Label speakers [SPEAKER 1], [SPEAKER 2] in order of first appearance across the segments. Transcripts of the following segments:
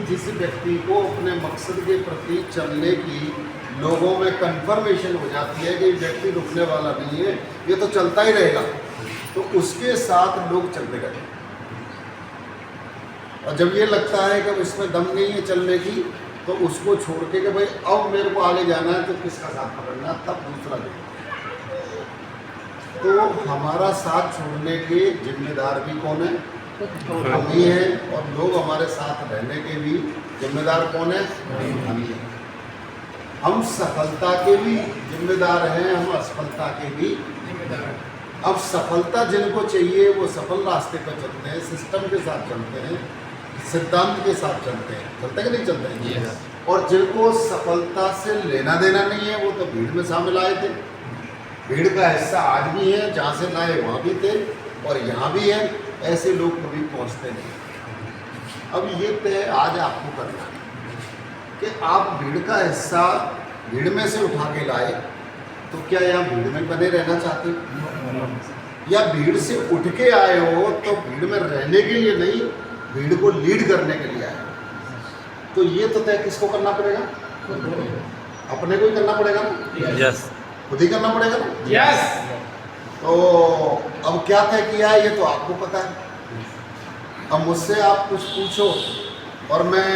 [SPEAKER 1] जिस व्यक्ति को अपने मकसद के प्रति चलने की लोगों में कंफर्मेशन हो जाती है कि व्यक्ति रुकने वाला नहीं है, ये तो चलता ही रहेगा, तो उसके साथ लोग चलते रहते हैं। और जब ये लगता है कि इसमें दम नहीं है चलने की, तो उसको छोड़ के कि भाई अब मेरे को आगे जाना है, तो किसका साथ पकड़ना, तब दूसरा देखना। तो हमारा साथ छोड़ने के जिम्मेदार भी कौन है? हम ही हैं। और लोग हमारे साथ रहने के भी जिम्मेदार कौन है? हम ही हैं। हम सफलता के भी जिम्मेदार हैं, हम असफलता के भी जिम्मेदार हैं। अब सफलता जिनको चाहिए वो सफल रास्ते पर चलते हैं, सिस्टम के साथ चलते हैं, सिद्धांत के साथ चलते हैं, चलते कि नहीं चलते हैं? yes. और जिनको सफलता से लेना देना नहीं है वो तो भीड़ में शामिल आए थे, भीड़ का हिस्सा आज भी है, जहाँ से लाए वहाँ भी थे और यहाँ भी है। ऐसे लोग कभी पहुँचते नहीं। अब ये तय आज आपको करना है कि आप भीड़ का हिस्सा भीड़ में से उठा के लाए, तो क्या यहाँ भीड़ में बने रहना चाहते हो, या भीड़ से उठ के आए हो तो भीड़ में रहने के लिए नहीं, भीड़ को लीड करने के लिए आए? तो ये तो तय किसको करना पड़ेगा? अपने को ही करना पड़ेगा ना?
[SPEAKER 2] यस।
[SPEAKER 1] खुद ही करना पड़ेगा ना?
[SPEAKER 3] यस।
[SPEAKER 1] तो अब क्या तय किया है ये तो आपको पता है। अब मुझसे आप कुछ पूछो और मैं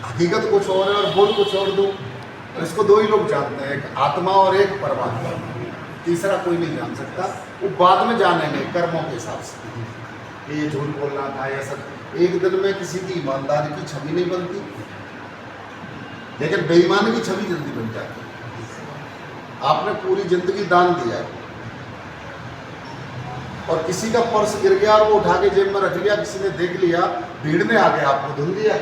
[SPEAKER 1] हकीकत कुछ और है और बोल कुछ और दूँ, तो इसको दो ही लोग जानते हैं, एक आत्मा और एक परमात्मा। तीसरा कोई नहीं जान सकता, वो बाद में जानेंगे कर्मों के हिसाब से। ये झूठ बोलना था या सब, एक दिन में किसी की ईमानदारी की छवि नहीं बनती, लेकिन बेईमानी की छवि जल्दी बन जाती है। आपने पूरी जिंदगी दान दिया है और किसी का पर्स गिर गया और वो उठा के जेब में रख लिया, किसी ने देख लिया, भीड़ में आके आपको धुल दिया,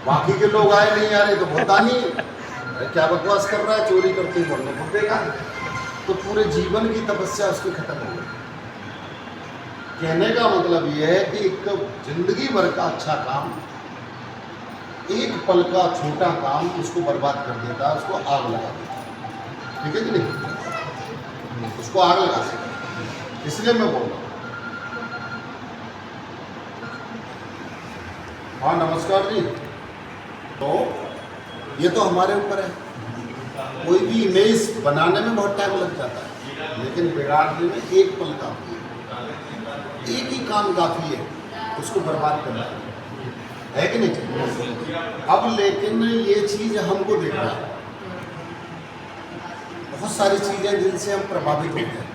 [SPEAKER 1] बाकी के लोग आए नहीं आ रहे तो होता नहीं, अरे क्या बकवास कर रहा है, चोरी करते ही मरने पड़ेगा। तो पूरे जीवन की तपस्या उसकी खत्म हो गई। कहने का मतलब यह है कि एक जिंदगी भर का अच्छा काम, एक पल का छोटा काम उसको बर्बाद कर देता है, उसको आग लगा देता है। ठीक है कि नहीं? उसको आग लगा सकता, इसलिए मैं बोल रहा हूँ। हाँ नमस्कार जी। तो ये तो हमारे ऊपर है, कोई भी इमेज बनाने में बहुत टाइम लग जाता है, लेकिन बिगाड़ने में एक पल काफी है, एक ही काम काफी है, उसको बर्बाद करना है कि नहीं? अब लेकिन ये चीज हमको देखना है, बहुत सारी चीजें जिनसे हम प्रभावित होते हैं,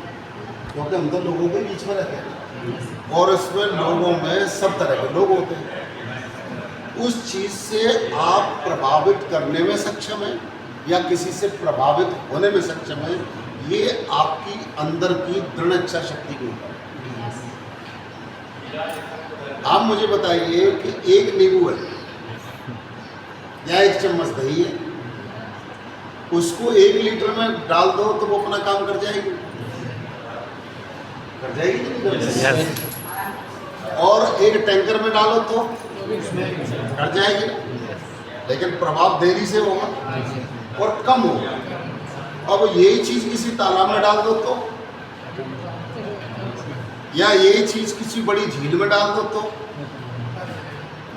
[SPEAKER 1] क्योंकि हम तो लोगों के बीच में रहते हैं और इसमें लोगों में सब तरह के लोग होते हैं। उस चीज से आप प्रभावित करने में सक्षम हैं या किसी से प्रभावित होने में सक्षम है, ये आपकी अंदर की दृढ़ इच्छा शक्ति के ऊपर है। आप मुझे बताइए कि एक नींबू है या एक चम्मच दही है, उसको 1 लीटर में डाल दो तो वो अपना काम कर जाएगी, कर जाएगी नहीं कर जाएगी? और एक टैंकर में डालो तो कर जाएगी, लेकिन प्रभाव देरी से होगा और कम होगा। अब यही चीज किसी तालाब में डाल दो तो, या यही चीज किसी बड़ी झील में डाल दो तो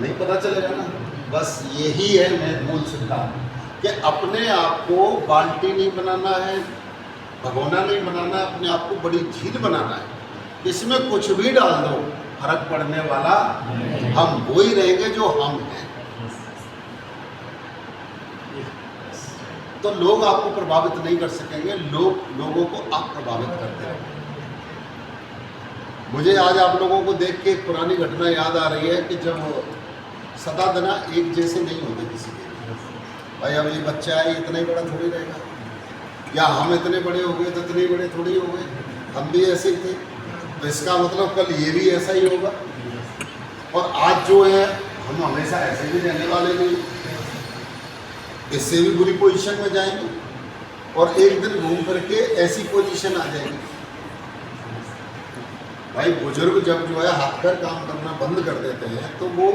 [SPEAKER 1] नहीं पता चलेगा ना। बस यही है मैं बोल सकता हूँ कि अपने आप को बाल्टी नहीं बनाना है, भगोना नहीं बनाना है, अपने आप को बड़ी झील बनाना है। इसमें कुछ भी डाल दो, फर्क पड़ने वाला हम वो ही रहेंगे जो हम हैं। तो लोग आपको प्रभावित नहीं कर सकेंगे, लोगों को आप प्रभावित करते रहेंगे। मुझे आज आप लोगों को देख के एक पुरानी घटना याद आ रही है कि जब सदा दना एक जैसे नहीं होते किसी के। भाई अब ये बच्चा है, इतना ही बड़ा थोड़ी रहेगा, या हम इतने बड़े हो गए तो इतने ही बड़े थोड़ी हो गए, हम भी ऐसे ही थे, तो इसका मतलब कल ये भी ऐसा ही होगा। और आज जो है हम हमेशा ऐसे भी रहने वाले नहीं, इससे भी बुरी पोजीशन में जाएंगे और एक दिन घूम करके ऐसी पोजीशन आ जाएगी। भाई बुजुर्ग जब जो है हाथ पैर काम करना बंद कर देते हैं तो वो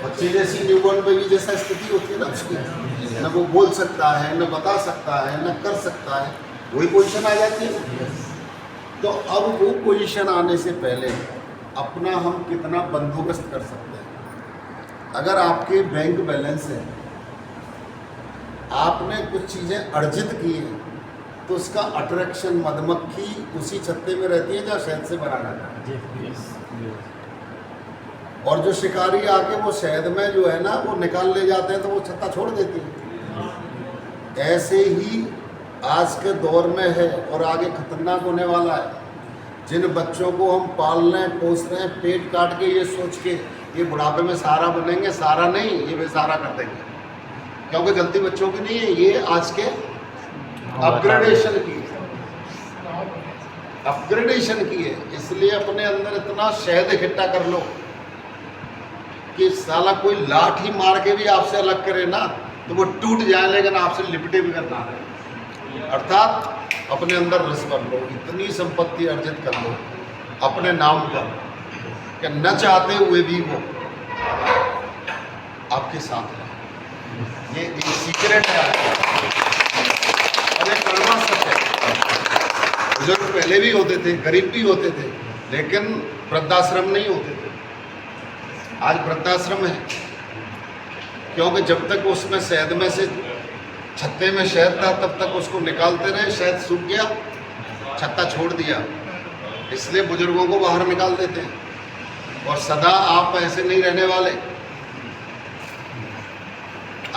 [SPEAKER 1] बच्चे जैसी न्यूबॉर्न बेबी जैसा स्थिति होती है ना उसकी, न वो बोल सकता है, न बता सकता है, न कर सकता है, वही पोजीशन आ जाती है। तो अब वो पोजीशन आने से पहले अपना हम कितना बंदोबस्त कर सकते हैं, अगर आपके बैंक बैलेंस है, आपने कुछ चीज़ें अर्जित की हैं, तो उसका अट्रैक्शन मधुमक्खी उसी छत्ते में रहती है जहाँ शहद से बना जाता है। और जो शिकारी आके वो शहद में जो है ना वो निकाल ले जाते हैं, तो वो छत्ता छोड़ देती है। ऐसे ही आज के दौर में है और आगे खतरनाक होने वाला है। जिन बच्चों को हम पाल रहे हैं, पोस रहे हैं, पेट काट के ये सोच के ये बुढ़ापे में सहारा बनेंगे, सहारा नहीं, ये बेसहारा कर देंगे। क्योंकि गलती बच्चों की नहीं है, ये आज के अपग्रेडेशन की है, अपग्रेडेशन की है। इसलिए अपने अंदर इतना शहद इकट्ठा कर लो कि साला कोई लाठी मार के भी आपसे अलग करे ना तो वो टूट जाए, लेकिन आपसे लिपटे भी करना है। अर्थात अपने अंदर रस कर लो, इतनी संपत्ति अर्जित कर लो अपने नाम पर कि न चाहते हुए भी वो आपके साथ है। ये एक सीक्रेट है और एक कड़वा सच है। बुजुर्ग पहले भी होते थे, गरीब भी होते थे, लेकिन वृद्धाश्रम नहीं होते थे। आज वृद्धाश्रम है, क्योंकि जब तक उसमें शहद में से छत्ते में शहद था तब तक उसको निकालते रहे, शहद सूख गया, छत्ता छोड़ दिया, इसलिए बुजुर्गों को बाहर निकाल देते हैं। और सदा आप ऐसे नहीं रहने वाले,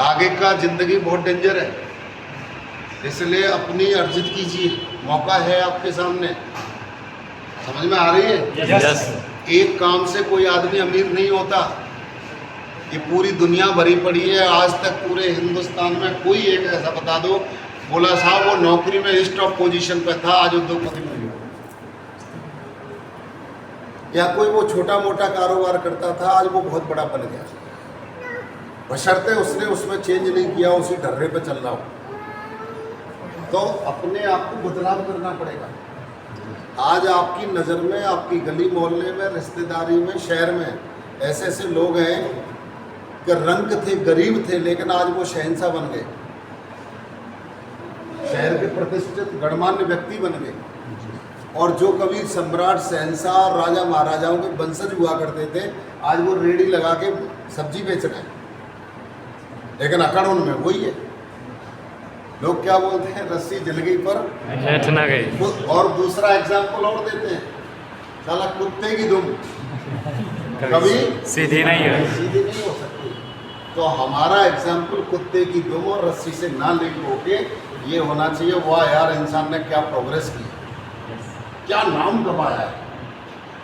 [SPEAKER 1] आगे का जिंदगी बहुत डेंजर है, इसलिए अपनी अर्जित कीजिए, मौका है आपके सामने। समझ में आ रही है?
[SPEAKER 2] यस।
[SPEAKER 1] एक काम से कोई आदमी अमीर नहीं होता, ये पूरी दुनिया भरी पड़ी है। आज तक पूरे हिंदुस्तान में कोई एक ऐसा बता दो बोला साहब वो नौकरी में इस टॉप पोजीशन पे था, आज उद्योगपति नहीं हो, या कोई वो छोटा मोटा कारोबार करता था, आज वो बहुत बड़ा बन गया, बशर्ते उसने उसमें चेंज नहीं किया, उसी ढर्रे पे चल रहा हो। तो अपने आप को बदलाव करना पड़ेगा। आज आपकी नज़र में, आपकी गली मोहल्ले में, रिश्तेदारी में, शहर में ऐसे ऐसे लोग हैं कि रंग थे, गरीब थे, लेकिन आज वो शहंशाह बन गए, शहर के प्रतिष्ठित गणमान्य व्यक्ति बन गए। और जो कभी सम्राट, शहंशाह और राजा महाराजाओं के वंशज हुआ करते थे, आज वो रेडी लगा के सब्जी बेच रहे हैं, लेकिन अकड़ उनमें वही है। लोग क्या बोलते हैं, रस्सी जल गई पर
[SPEAKER 2] हेठ ना गई।
[SPEAKER 1] और दूसरा एग्जाम्पल और देते हैं, साला कुत्ते की दुम कभी
[SPEAKER 2] सीधी नहीं है,
[SPEAKER 1] सीधी नहीं हो सकती। तो हमारा एग्जाम्पल कुत्ते की दुम और रस्सी से ना लिंक होके ये होना चाहिए, वाह यार इंसान ने क्या प्रोग्रेस की, क्या नाम कमाया है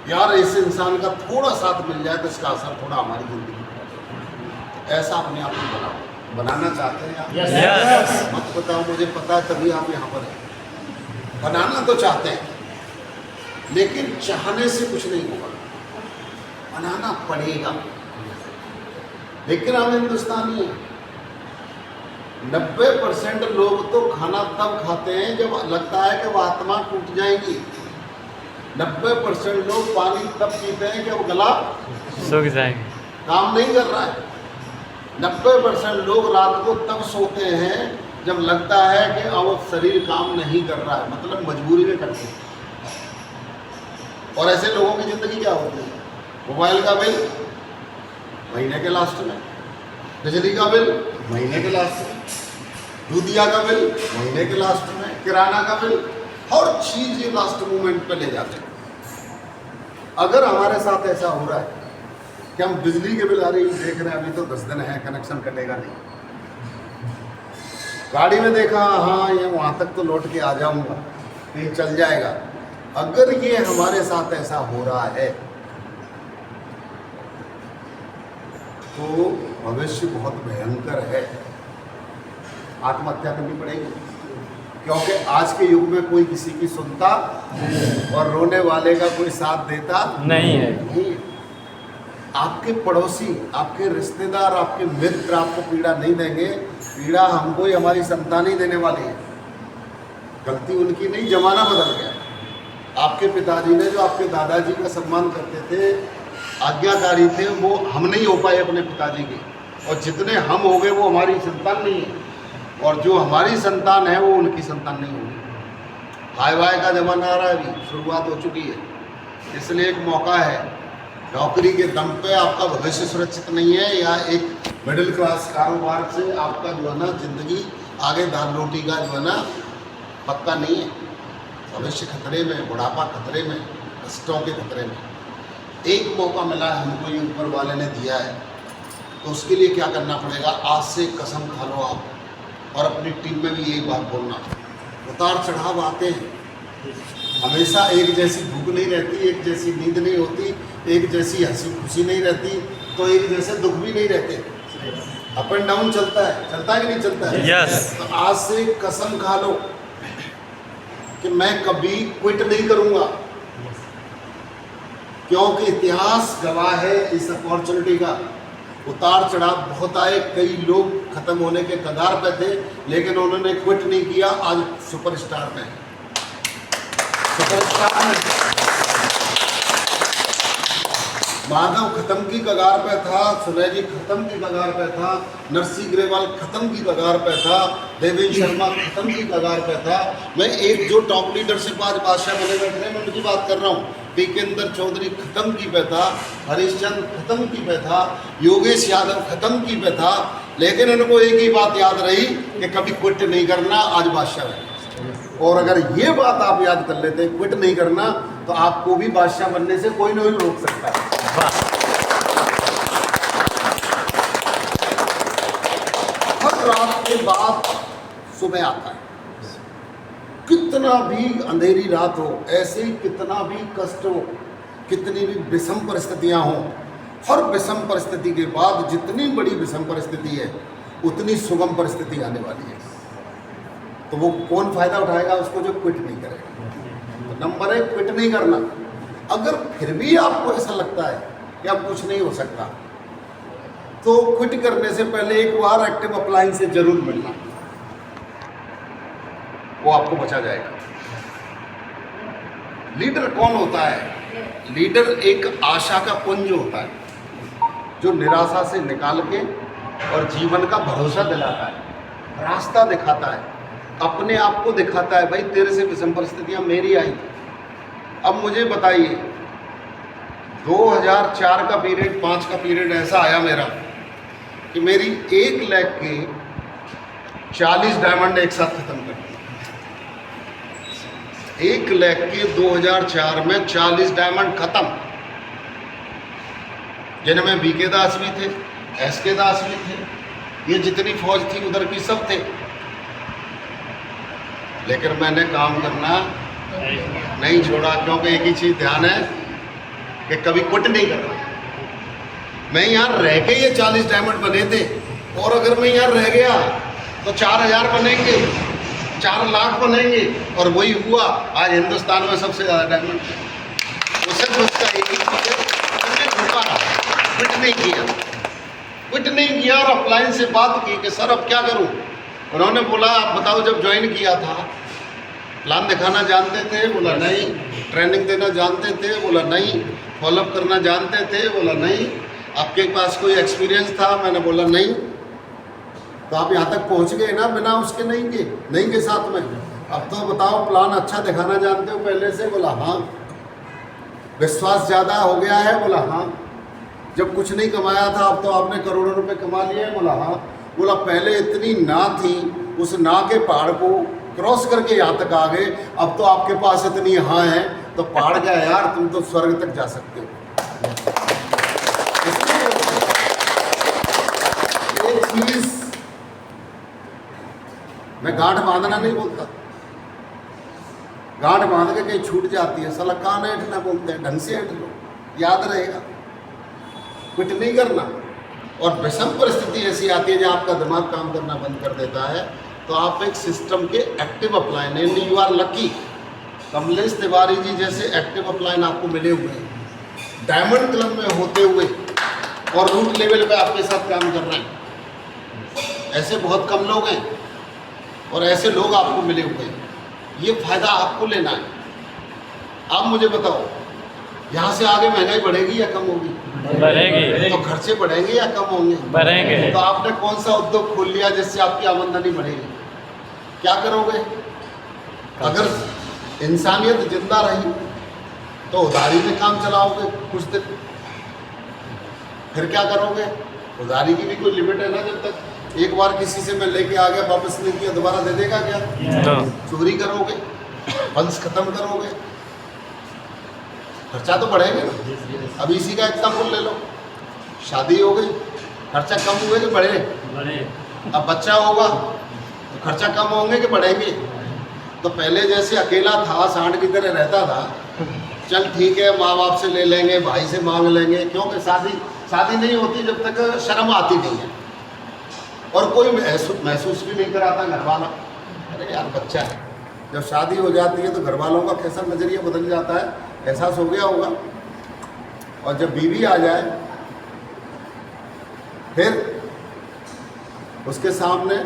[SPEAKER 1] यार, इस इंसान का थोड़ा साथ मिल जाए तो इसका असर थोड़ा हमारी जिंदगी पर। ऐसा अपने आप को बनाओ, बनाना चाहते हैं आप?
[SPEAKER 2] यस।
[SPEAKER 1] मत बताओ, मुझे पता है तभी आप यहाँ पर हैं। बनाना तो चाहते हैं, लेकिन चाहने से कुछ नहीं होगा, बनाना पड़ेगा। लेकिन हम हिंदुस्तानी हैं, 90% लोग तो खाना तब खाते हैं जब लगता है कि वह आत्मा टूट जाएगी। 90% लोग पानी तब पीते हैं जब गला
[SPEAKER 2] सूख जाएंगे,
[SPEAKER 1] काम नहीं कर रहा है। 90% लोग रात को तब सोते हैं जब लगता है कि अब शरीर काम नहीं कर रहा है, मतलब मजबूरी में करते हैं। और ऐसे लोगों की ज़िंदगी क्या होती है, मोबाइल का बिल महीने के लास्ट में, बिजली का बिल महीने के लास्ट में, दूधिया का बिल महीने के लास्ट में, किराना का बिल, हर चीज़ ये लास्ट मोमेंट पे ले जाते हैं। अगर हमारे साथ ऐसा हो रहा है कि हम बिजली के बिल आ रही देख रहे हैं, अभी तो 10 दिन है, कनेक्शन कटेगा नहीं, गाड़ी में देखा हाँ ये वहाँ तक तो लौट के आ जाऊँगा, ये चल जाएगा। अगर ये हमारे साथ ऐसा हो रहा है तो भविष्य बहुत भयंकर है, आत्महत्या करनी पड़ेगी। क्योंकि आज के युग में कोई किसी की सुनता और रोने वाले का कोई साथ देता
[SPEAKER 2] नहीं है।
[SPEAKER 1] नहीं। आपके पड़ोसी, आपके रिश्तेदार, आपके मित्र आपको पीड़ा नहीं देंगे, पीड़ा हमको ही हमारी संतान ही देने वाली है। गलती उनकी नहीं, जमाना बदल गया। आपके पिताजी ने जो आपके दादाजी का सम्मान करते थे, आज्ञाकारी थे, वो हम नहीं हो पाए अपने पिताजी के, और जितने हम हो गए वो हमारी संतान नहीं है, और जो हमारी संतान है वो उनकी संतान नहीं होगी। हाय वाय का जमाना आ रहा है, अभी शुरुआत हो चुकी है। इसलिए एक मौका है नौकरी के दम पे आपका भविष्य सुरक्षित नहीं है, या एक मिडिल क्लास कारोबार से आपका जो है ना ज़िंदगी आगे दाल रोटी का जो है ना पक्का नहीं है। भविष्य खतरे में, बुढ़ापा खतरे में, कष्टों के खतरे में। एक मौका मिला है हमको, ये ऊपर वाले ने दिया है, तो उसके लिए क्या करना पड़ेगा? आज से कसम खा लो आप, और अपनी टीम में भी यही बात बोलना। उतार चढ़ाव आते हैं, हमेशा एक जैसी भूख नहीं रहती, एक जैसी नींद नहीं होती, एक जैसी हंसी खुशी नहीं रहती, तो एक जैसे दुख भी नहीं रहते। अप एंड डाउन चलता है कि नहीं चलता है?
[SPEAKER 2] यस।
[SPEAKER 1] तो आज से कसम खा लो कि मैं कभी क्विट नहीं करूंगा, क्योंकि इतिहास गवाह है इस अपॉर्चुनिटी का। उतार चढ़ाव बहुत आए, कई लोग खत्म होने के कगार पे थे, लेकिन उन्होंने क्विट नहीं किया, आज सुपरस्टार में, सुपरस्टार में। माधव खत्म की कगार पे था, सुनय जी खत्म की कगार पे था, नरसिंह ग्रेवाल खत्म की कगार पे था, देवेंद्र शर्मा खत्म की कगार पे था। मैं एक जो टॉप लीडरशिप आज बादशाह बने बैठे हैं, मैं उनकी बात कर रहा हूँ। टीकेंद्र चौधरी खत्म की पे था, हरिश्चंद्र खत्म की पे था, योगेश यादव खत्म की पे था, लेकिन इनको एक ही बात याद रही कि कभी क्विट नहीं करना, आज बादशाह बने। और अगर ये बात आप याद कर लेते, क्विट नहीं करना, तो आपको भी बादशाह बनने से कोई नहीं रोक सकता है। हर रात के बाद सुबह आता है, कितना भी अंधेरी रात हो, ऐसे ही कितना भी कष्ट हो, कितनी भी विषम परिस्थितियां हो, हर विषम परिस्थिति के बाद जितनी बड़ी विषम परिस्थिति है, उतनी सुगम परिस्थिति आने वाली है। तो वो कौन फायदा उठाएगा? उसको जो क्विट नहीं करेगा। तो नंबर 1, क्विट नहीं करना। अगर फिर भी आपको ऐसा लगता है कि अब कुछ नहीं हो सकता, तो क्विट करने से पहले एक बार एक्टिव अपलाइन से जरूर मिलना, वो आपको बचा जाएगा। लीडर कौन होता है? लीडर एक आशा का पुंज होता है, जो निराशा से निकाल के और जीवन का भरोसा दिलाता है, रास्ता दिखाता है, अपने आप को दिखाता है, भाई तेरे से विषम परिस्थितियां मेरी आई थी। अब मुझे बताइए, 2004 का पीरियड, 5 का पीरियड ऐसा आया मेरा कि मेरी 1 लाख के 40 डायमंड एक साथ खत्म कर दिए। 1 लाख के 2004 में 40 डायमंड खत्म, जिनमें बीके दास भी थे, एसके दास भी थे, ये जितनी फौज थी उधर की सब थे। लेकिन मैंने काम करना नहीं छोड़ा, क्योंकि एक ही चीज़ ध्यान है कि कभी क्विट नहीं करना। मैं यहाँ रह के ये 40 डायमंड बने थे, और अगर मैं यहाँ रह गया तो 4000 बनेंगे, 4 लाख बनेंगे, और वही हुआ। आज हिंदुस्तान में सबसे ज़्यादा डायमंड उसे उसका एक ही चीज़ है, क्विट नहीं किया। क्विट नहीं किया और अपलाइन से बात की कि सर अब क्या करूँ। उन्होंने बोला आप बताओ, जब ज्वाइन किया था प्लान दिखाना जानते थे? बोला नहीं। ट्रेनिंग देना जानते थे? बोला नहीं। फॉलोअप करना जानते थे? बोला नहीं। आपके पास कोई एक्सपीरियंस था? मैंने बोला नहीं। तो आप यहाँ तक पहुँच गए ना बिना उसके नहीं के साथ में। अब तो बताओ प्लान अच्छा दिखाना जानते हो पहले से? बोला हाँ। विश्वास ज़्यादा हो गया है? बोला हाँ। जब कुछ नहीं कमाया था, अब तो आपने करोड़ों रुपए कमा लिए? बोला हाँ। बोला पहले इतनी ना थी, उस ना के पहाड़ को क्रॉस करके यहाँ तक आ गए, अब तो आपके पास इतनी हाँ है तो पहाड़ गया यार, तुम तो स्वर्ग तक जा सकते हो। एक चीज मैं गांठ बांधना नहीं बोलता, गांठ बांध के कहीं छूट जाती है, साला कान ऐठना बोलते हैं, ढंग से ऐठ लो, याद रहेगा। क्विट नहीं करना। और विषम परिस्थिति ऐसी आती है जहाँ आपका दिमाग काम करना बंद कर देता है, तो आप एक सिस्टम के active upline, you are lucky. Kamlesh Tiwari ji जैसे एक्टिव अपलाइन आपको मिले हुए हैं, डायमंड क्लब में होते हुए और रूट लेवल पे आपके साथ काम कर रहे हैं। ऐसे बहुत कम लोग हैं और ऐसे लोग आपको मिले हुए हैं। ये फायदा आपको लेना है। आप मुझे बताओ, यहाँ से आगे महंगाई बढ़ेगी या कम होगी?
[SPEAKER 2] बढ़ेगी।
[SPEAKER 1] तो खर्चे बढ़ेंगे या कम होंगे?
[SPEAKER 2] बढ़ेंगे।
[SPEAKER 1] तो आपने कौन सा उद्योग खोल लिया जिससे आपकी आमदनी बढ़ेगी? क्या करोगे? अगर इंसानियत जिंदा रही तो उधारी में काम चलाओगे कुछ दिन, फिर क्या करोगे? उधारी की भी कोई लिमिट है ना। जब तक एक बार किसी से मैं लेके आ गया, वापस नहीं किया, दोबारा दे देगा क्या?
[SPEAKER 2] नो।
[SPEAKER 1] चोरी करोगे, फंड्स खत्म करोगे, खर्चा तो बढ़ेगा ना। अब इसी का एग्जाम्पल ले लो, शादी हो गई, खर्चा कम हुए कि बढ़े? अब बच्चा होगा तो खर्चा कम होंगे कि बढ़ेंगे? तो पहले जैसे अकेला था, सांड की तरह रहता था, चल ठीक है माँ बाप से ले लेंगे, भाई से मांग लेंगे, क्योंकि शादी नहीं होती जब तक शर्म आती नहीं है, और कोई महसूस भी नहीं कराता घर वाला, अरे यार बच्चा है। जब शादी हो जाती है तो घर वालों का कैसा नज़रिया बदल जाता है, एहसास हो गया होगा। और जब बीवी आ जाए फिर उसके सामने,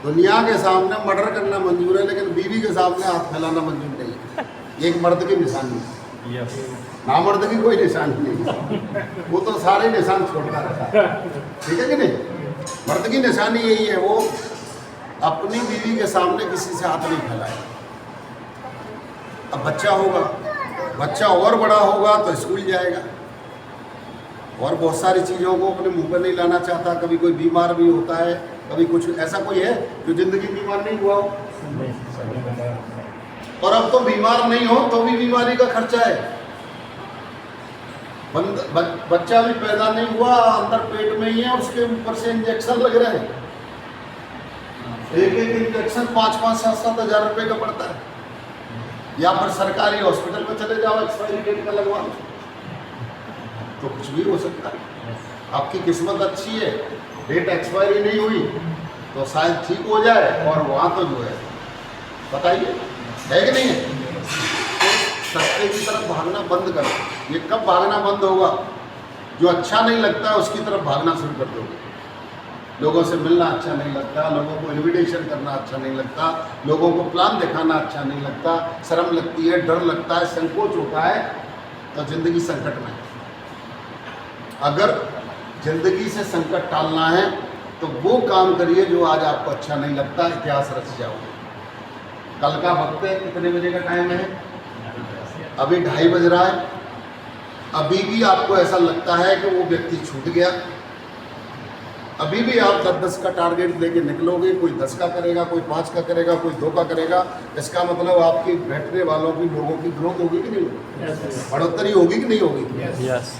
[SPEAKER 1] दुनिया के सामने मर्डर करना मंजूर है, लेकिन बीवी के सामने हाथ फैलाना मंजूर नहीं है। ये एक मर्द की निशानी है, नामर्द की कोई निशानी नहीं, वो तो सारे निशान छोड़ता रहता है, ठीक है कि नहीं? मर्द की निशानी यही है, वो अपनी बीवी के सामने किसी से हाथ नहीं फैलाए। अब बच्चा होगा, बच्चा और बड़ा होगा तो स्कूल जाएगा, और बहुत सारी चीज़ों को अपने मुंह पर नहीं लाना चाहता। कभी कोई बीमार भी होता है, कभी कुछ, ऐसा कोई है जो ज़िंदगी बीमार नहीं हुआ हो? और अब तो बीमार नहीं हो तो भी बीमारी का खर्चा है। बच्चा भी पैदा नहीं हुआ, अंदर पेट में ही है, उसके ऊपर से इंजेक्शन लग रहे हैं, एक इंजेक्शन 5-5, 7-7 हज़ार रुपये का पड़ता है। या फिर सरकारी हॉस्पिटल में चले जाओ, एक्सपायरी डेट का लगवा लो, तो कुछ भी हो सकता है। आपकी किस्मत अच्छी है, डेट एक्सपायरी नहीं हुई तो शायद ठीक हो जाए, और वहाँ तो जो है बताइए, है कि नहीं है? तो सस्ते की तरफ भागना बंद करो। ये कब भागना बंद होगा? जो अच्छा नहीं लगता उसकी तरफ भागना शुरू कर दोगे। लोगों से मिलना अच्छा नहीं लगता, लोगों को इन्विटेशन करना अच्छा नहीं लगता, लोगों को प्लान दिखाना अच्छा नहीं लगता, शर्म लगती है, डर लगता है, संकोच होता है, तो ज़िंदगी संकट में है। अगर ज़िंदगी से संकट टालना है तो वो काम करिए जो आज आपको अच्छा नहीं लगता, इतिहास रच जाओगे। कल का वक्त है, कितने बजे का टाइम है? अभी 2:30 बज रहा है। अभी भी आपको ऐसा लगता है कि वो व्यक्ति छूट गया, अभी भी आप 10-10 का टारगेट लेके निकलोगे, कोई 10 का करेगा, कोई 5 का करेगा, कोई 2 का करेगा। इसका मतलब आपकी बैठने वालों की, लोगों की ग्रोथ होगी कि नहीं होगी? बढ़ोतरी होगी कि नहीं होगी?
[SPEAKER 2] यस।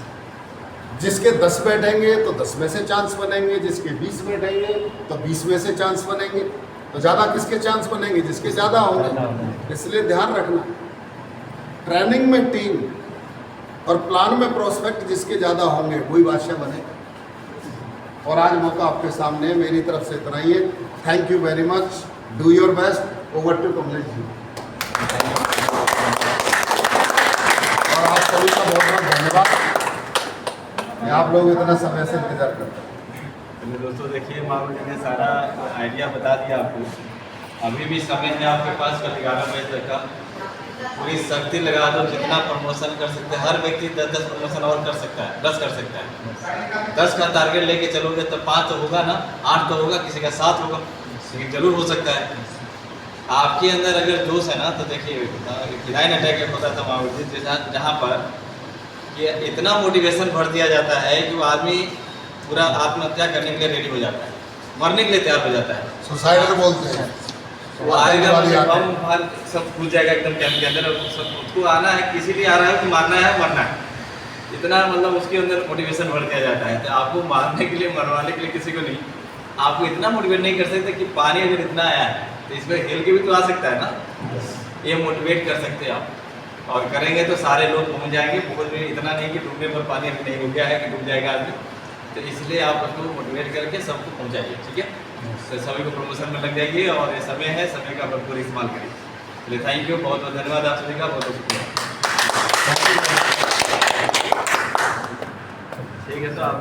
[SPEAKER 1] जिसके 10 बैठेंगे तो 10 में से चांस बनेंगे, जिसके 20 बैठेंगे तो 20 में से चांस बनेंगे। तो ज़्यादा किसके चांस बनेंगे? जिसके ज़्यादा होंगे। इसलिए ध्यान रखना, ट्रेनिंग में टीम और प्लान में प्रोस्पेक्ट जिसके ज़्यादा होंगे वही बादशाह बनेगा। और आज मौका आपके सामने है, मेरी तरफ से इतना ही है। Thank you very much, do your best. Over to Kamlesh ji. और आप सभी का बहुत बहुत धन्यवाद, आप लोग इतना समय से इंतजार करते हैं।
[SPEAKER 3] दोस्तों देखिए, मामू जी ने सारा आइडिया बता दिया आपको। अभी भी समय है आपके पास, कल 11 बजे तक का। पूरी शक्ति लगा दो, जितना प्रमोशन कर सकते हैं। हर व्यक्ति 10-10 प्रमोशन और कर सकता है, 10 कर सकता है। 10 का टारगेट लेके चलोगे तो 5 तो होगा ना, 8 तो होगा, किसी का 7 होगा, लेकिन जरूर हो सकता है। आपके अंदर अगर जोश है ना, तो देखिए डिजाइन अटैक होता था मामू जी, जहाँ पर ये इतना मोटिवेशन भर दिया जाता है कि वो आदमी पूरा आत्महत्या करने के लिए रेडी हो जाता है, मरने के लिए तैयार हो जाता है।
[SPEAKER 1] सुसाइडर बोलते हैं
[SPEAKER 3] वो आएगा, बम सब खुल जाएगा एकदम कैंप के अंदर। सब उसको आना है, किसी लिए आ रहा है कि मारना है, मरना है, इतना मतलब उसके अंदर मोटिवेशन भर दिया जाता है। तो आपको मारने के लिए, मरवाने के लिए किसी को नहीं, आपको इतना मोटिवेट नहीं कर सकते कि पानी अगर इतना आया है तो इसमें हिल के भी तो आ सकता है ना। ये मोटिवेट कर सकते हैं आप, और करेंगे तो सारे लोग पहुँच जाएंगे। बहुत इतना नहीं कि डूबने पर पानी अभी नहीं हो गया है कि डूब जाएगा आदमी, तो इसलिए आप उसको मोटिवेट करके सबको पहुँचाइए, ठीक है? तो सभी को प्रमोशन में लग जाइए, और ये समय है, समय का भरपूर इस्तेमाल करिए। चलिए, थैंक यू, बहुत बहुत धन्यवाद आप सभी का, बहुत बहुत शुक्रिया। ठीक है, तो आप